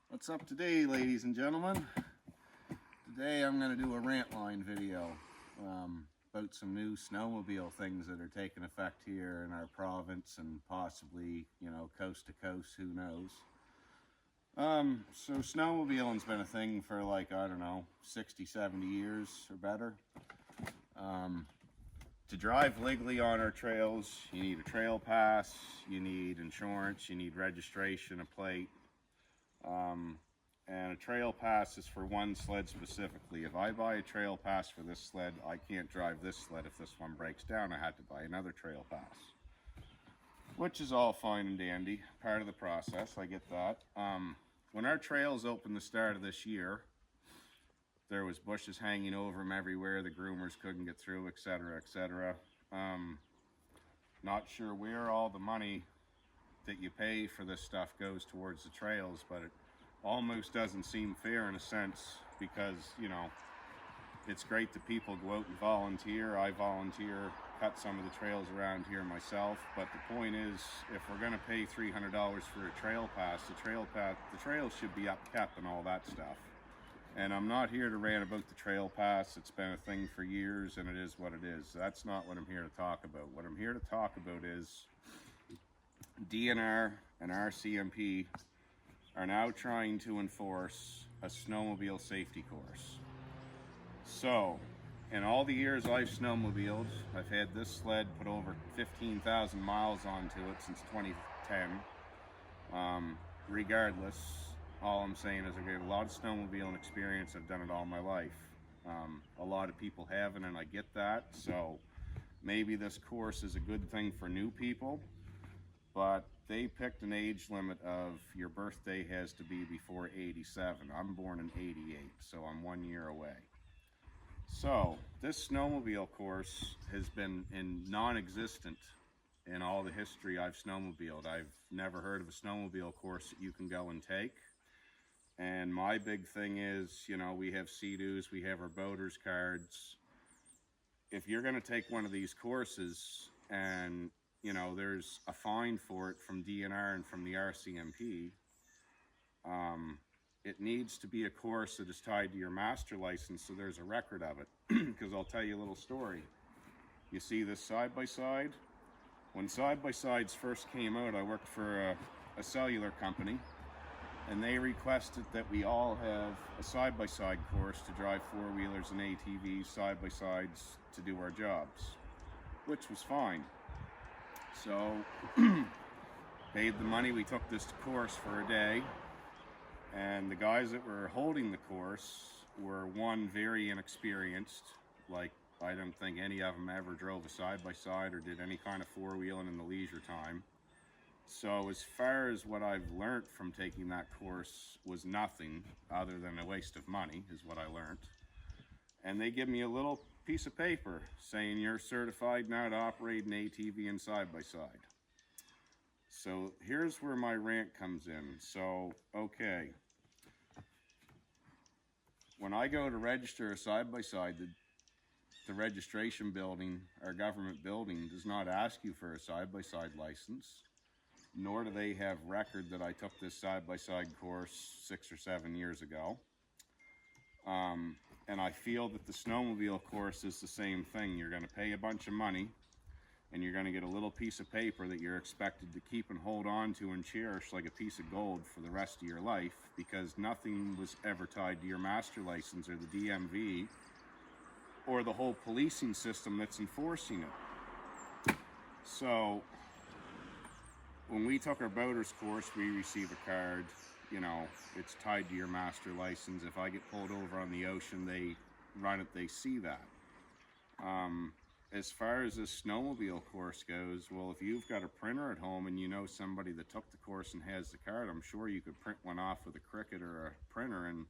What's up today, ladies and gentlemen? Today I'm going to do a rant line video about some new snowmobile things that are taking effect here in our province and possibly, coast to coast, who knows. So snowmobiling's been a thing for like, I don't know, 60, 70 years or better. To drive legally on our trails, you need a trail pass, you need insurance, you need registration, a plate. And a trail pass is for one sled specifically. If I buy a trail pass for this sled, I can't drive this sled if this one breaks down. I had to buy another trail pass, which is all fine and dandy, part of the process. I get that. When our trails opened the start of this year, there was bushes hanging over them everywhere. The groomers couldn't get through, etc., etc. Not sure where all the money that you pay for this stuff goes towards the trails, but it almost doesn't seem fair in a sense because, it's great that people go out and volunteer. I volunteer, cut some of the trails around here myself, but the point is, if we're going to pay $300 for a trail pass, the trails should be upkept and all that stuff. And I'm not here to rant about the trail pass. It's been a thing for years and it is what it is. That's not what I'm here to talk about. What I'm here to talk about is DNR and RCMP are now trying to enforce a snowmobile safety course. So, in all the years I've snowmobiled, I've had this sled put over 15,000 miles onto it since 2010. Regardless, all I'm saying is I've got a lot of snowmobiling experience. I've done it all my life. A lot of people haven't, and I get that. So maybe this course is a good thing for new people, but they picked an age limit of your birthday has to be before 87. I'm born in 88, so I'm 1 year away. So this snowmobile course has been non-existent in all the history I've snowmobiled. I've never heard of a snowmobile course that you can go and take. And my big thing is, we have Sea-Doos, we have our boaters cards. If you're going to take one of these courses and there's a fine for it from DNR and from the RCMP, it needs to be a course that is tied to your master license so there's a record of it. Because I'll tell you a little story. You see this side-by-side? When side-by-sides first came out, I worked for a cellular company, and they requested that we all have a side-by-side course to drive four-wheelers and ATVs side-by-sides to do our jobs, which was fine. So, paid the money, we took this course for a day, and the guys that were holding the course were, one, very inexperienced. Like, I don't think any of them ever drove a side-by-side or did any kind of four-wheeling in the leisure time. So as far as what I've learned from taking that course was nothing other than a waste of money, is what I learned. And they give me a little piece of paper saying you're certified now to operate an ATV and side-by-side. So here's where my rant comes in. So, okay. When I go to register a side-by-side, the registration building, our government building, does not ask you for a side-by-side license, nor do they have record that I took this side-by-side course 6 or 7 years ago. And I feel that the snowmobile course is the same thing. You're going to pay a bunch of money, and you're going to get a little piece of paper that you're expected to keep and hold on to and cherish like a piece of gold for the rest of your life, because nothing was ever tied to your master license or the DMV or the whole policing system that's enforcing it. So when we took our boaters course, we receive a card. It's tied to your master license. If I get pulled over on the ocean, they run it, they see that. As far as this snowmobile course goes, well, if you've got a printer at home and you know somebody that took the course and has the card, I'm sure you could print one off with a Cricut or a printer, and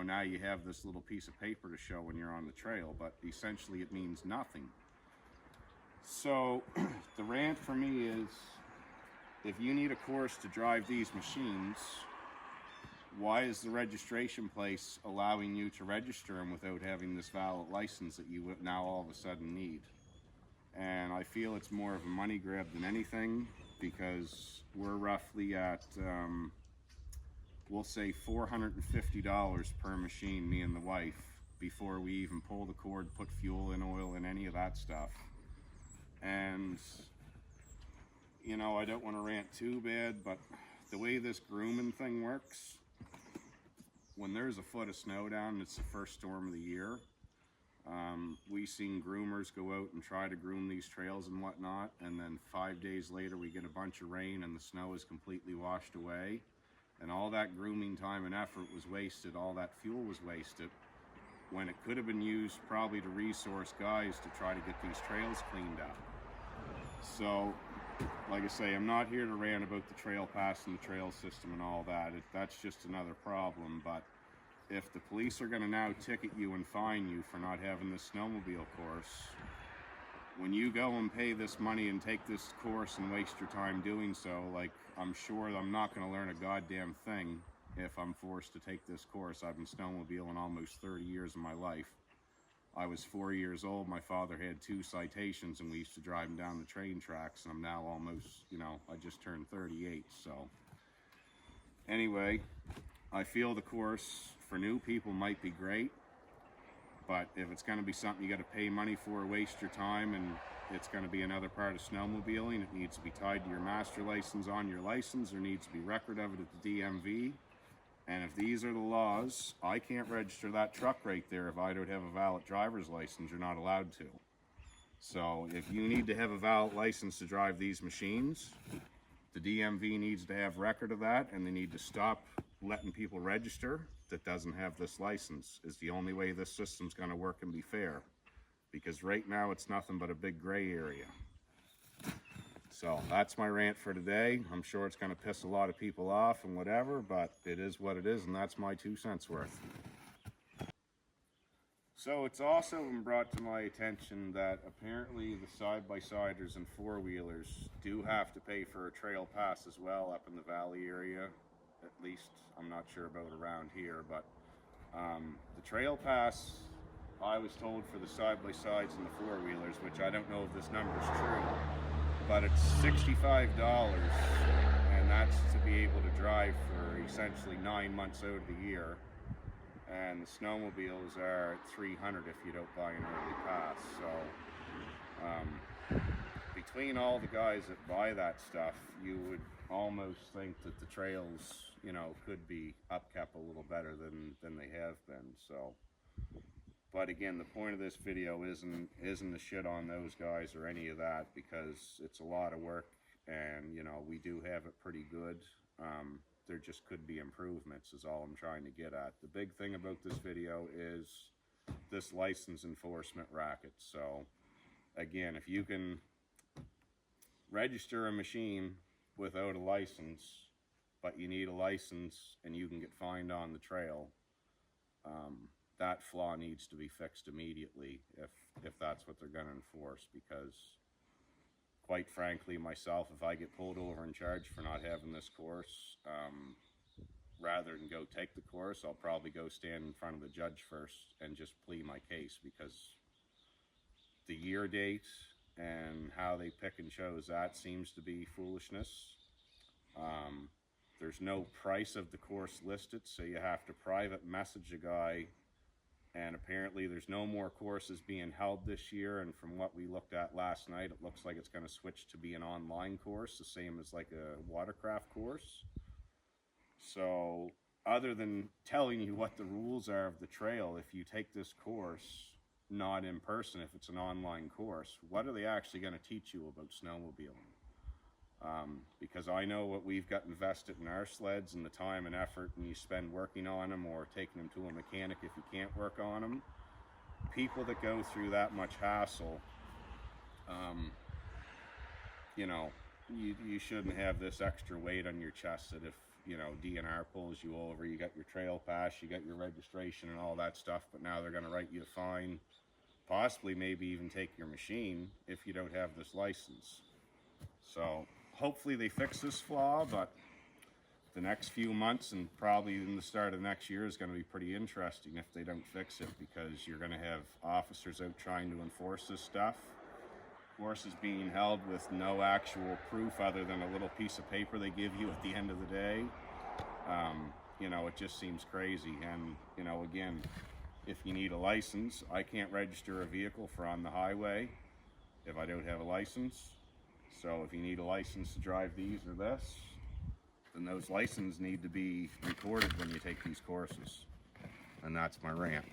now you have this little piece of paper to show when you're on the trail, but essentially it means nothing. So the rant for me is, if you need a course to drive these machines, why is the registration place allowing you to register them without having this valid license that you now all of a sudden need? And I feel it's more of a money grab than anything, because we're roughly at we'll say $450 per machine, me and the wife, before we even pull the cord, put fuel in, oil in, any of that stuff. And you know, I don't want to rant too bad, but the way this grooming thing works, when there's a foot of snow down and it's the first storm of the year, we seen groomers go out and try to groom these trails and whatnot, and then 5 days later we get a bunch of rain and the snow is completely washed away, and all that grooming time and effort was wasted, all that fuel was wasted, when it could have been used probably to resource guys to try to get these trails cleaned up. So, like I say, I'm not here to rant about the trail pass and the trail system and all that. That's just another problem. But if the police are going to now ticket you and fine you for not having this snowmobile course, when you go and pay this money and take this course and waste your time doing so, like, I'm sure I'm not going to learn a goddamn thing if I'm forced to take this course. I've been snowmobiling almost 30 years of my life. I was 4 years old, my father had 2 citations, and we used to drive him down the train tracks, and I'm now almost, you know, I just turned 38, so. Anyway, I feel the course for new people might be great, but if it's gonna be something you gotta pay money for, waste your time, and it's gonna be another part of snowmobiling, it needs to be tied to your master license on your license, there needs to be record of it at the DMV. And if these are the laws, I can't register that truck right there if I don't have a valid driver's license. You're not allowed to. So if you need to have a valid license to drive these machines, the DMV needs to have record of that, and they need to stop letting people register that doesn't have this license. Is the only way this system's going to work and be fair. Because right now it's nothing but a big gray area. So that's my rant for today. I'm sure it's going to piss a lot of people off and whatever, but it is what it is, and that's my 2 cents worth. So it's also been brought to my attention that apparently the side-by-siders and four-wheelers do have to pay for a trail pass as well up in the valley area. At least I'm not sure about around here, but the trail pass, I was told, for the side-by-sides and the four-wheelers, which I don't know if this number is true, but it's $65, and that's to be able to drive for essentially 9 months out of the year. And the snowmobiles are at $300 if you don't buy an early pass. So between all the guys that buy that stuff, you would almost think that the trails, you know, could be upkept a little better than they have been. So, but again, the point of this video isn't to shit on those guys or any of that, because it's a lot of work, and you know, we do have it pretty good. There just could be improvements is all I'm trying to get at. The big thing about this video is this license enforcement racket. So again, if you can register a machine without a license, but you need a license and you can get fined on the trail, that flaw needs to be fixed immediately if that's what they're going to enforce. Because quite frankly, myself, if I get pulled over and charged for not having this course, rather than go take the course, I'll probably go stand in front of the judge first and just plead my case, because the year date and how they pick and chose that seems to be foolishness. There's no price of the course listed, so you have to private message a guy. And apparently there's no more courses being held this year, and from what we looked at last night, it looks like it's going to switch to be an online course, the same as like a watercraft course. So other than telling you what the rules are of the trail, if you take this course not in person, if it's an online course, what are they actually going to teach you about snowmobiling? Because I know what we've got invested in our sleds and the time and effort and you spend working on them, or taking them to a mechanic if you can't work on them. People that go through that much hassle, you know, you shouldn't have this extra weight on your chest that if, you know, DNR pulls you over, you got your trail pass, you got your registration and all that stuff, but now they're going to write you a fine, possibly maybe even take your machine if you don't have this license. So hopefully they fix this flaw, but the next few months and probably in the start of next year is going to be pretty interesting if they don't fix it, because you're going to have officers out trying to enforce this stuff. Courses being held with no actual proof other than a little piece of paper they give you at the end of the day. you know, it just seems crazy. And, you know, again, if you need a license, I can't register a vehicle for on the highway if I don't have a license. So if you need a license to drive these or this, then those licenses need to be recorded when you take these courses. And that's my rant.